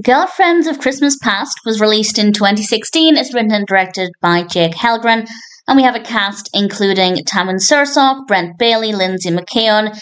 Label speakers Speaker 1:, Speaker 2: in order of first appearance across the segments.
Speaker 1: Girlfriends of Christmas Past was released in 2016. It's written and directed by Jake Helgren, and we have a cast including Tammin Sursok, Brent Bailey, Lindsey McKeon,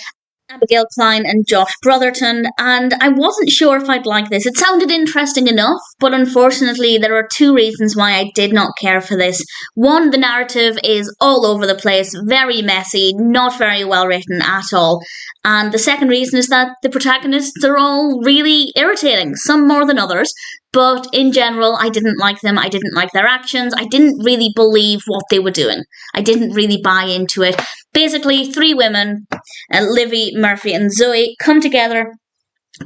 Speaker 1: Abigail, Klein, and Josh Brotherton, and I wasn't sure if I'd like this. It sounded interesting enough, but unfortunately there are two reasons why I did not care for this. One, the narrative is all over the place, very messy, not very well written at all. And the second reason is that the protagonists are all really irritating, some more than others. But in general, I didn't like them. I didn't like their actions. I didn't really believe what they were doing. I didn't really buy into it. Basically, three women, Livvy, Murphy, and Zoe, come together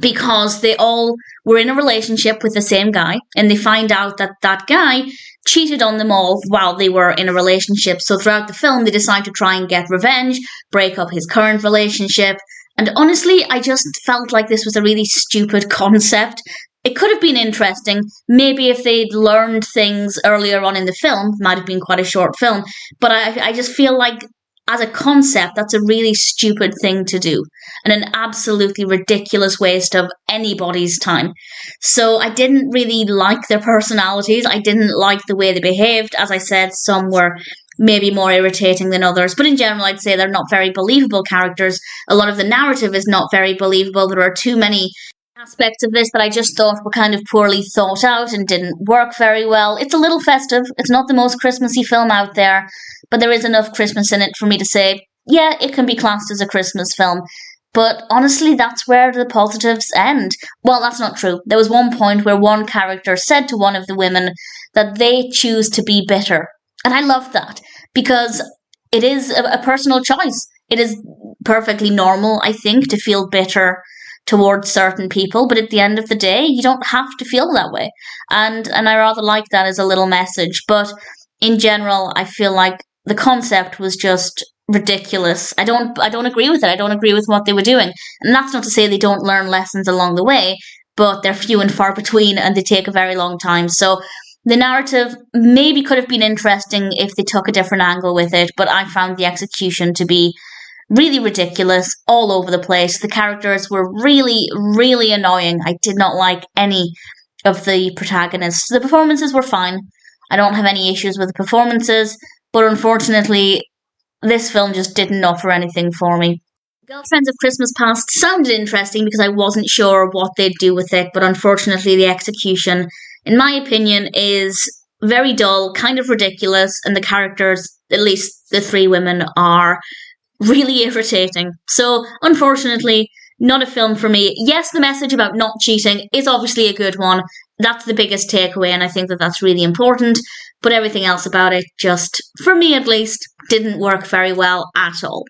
Speaker 1: because they all were in a relationship with the same guy, and they find out that that guy cheated on them all while they were in a relationship. So throughout the film, they decide to try and get revenge, break up his current relationship. And honestly, I just felt like this was a really stupid concept. It could have been interesting, maybe if they'd learned things earlier on in the film. It might have been quite a short film, but I just feel like as a concept, that's a really stupid thing to do and an absolutely ridiculous waste of anybody's time. So I didn't really like their personalities. I didn't like the way they behaved. As I said, some were maybe more irritating than others, but in general, I'd say they're not very believable characters. A lot of the narrative is not very believable. There are too many aspects of this that I just thought were kind of poorly thought out and didn't work very well. It's a little festive. It's not the most Christmassy film out there, but there is enough Christmas in it for me to say, yeah, it can be classed as a Christmas film. But honestly, that's where the positives end. Well, that's not true. There was one point where one character said to one of the women that they choose to be bitter. And I love that because it is a personal choice. It is perfectly normal, I think, to feel bitter towards certain people, but at the end of the day, you don't have to feel that way. And I rather like that as a little message. But in general, I feel like the concept was just ridiculous. I don't agree with it. I don't agree with what they were doing. And that's not to say they don't learn lessons along the way, but they're few and far between and they take a very long time. So the narrative maybe could have been interesting if they took a different angle with it, but I found the execution to be really ridiculous, all over the place. The characters were really, really annoying. I did not like any of the protagonists. The performances were fine. I don't have any issues with the performances, but unfortunately, this film just didn't offer anything for me. Girlfriends of Christmas Past sounded interesting because I wasn't sure what they'd do with it, but unfortunately the execution, in my opinion, is very dull, kind of ridiculous, and the characters, at least the three women, are really irritating. So, unfortunately, not a film for me. Yes, the message about not cheating is obviously a good one. That's the biggest takeaway, and I think that that's really important. But everything else about it just, for me at least, didn't work very well at all.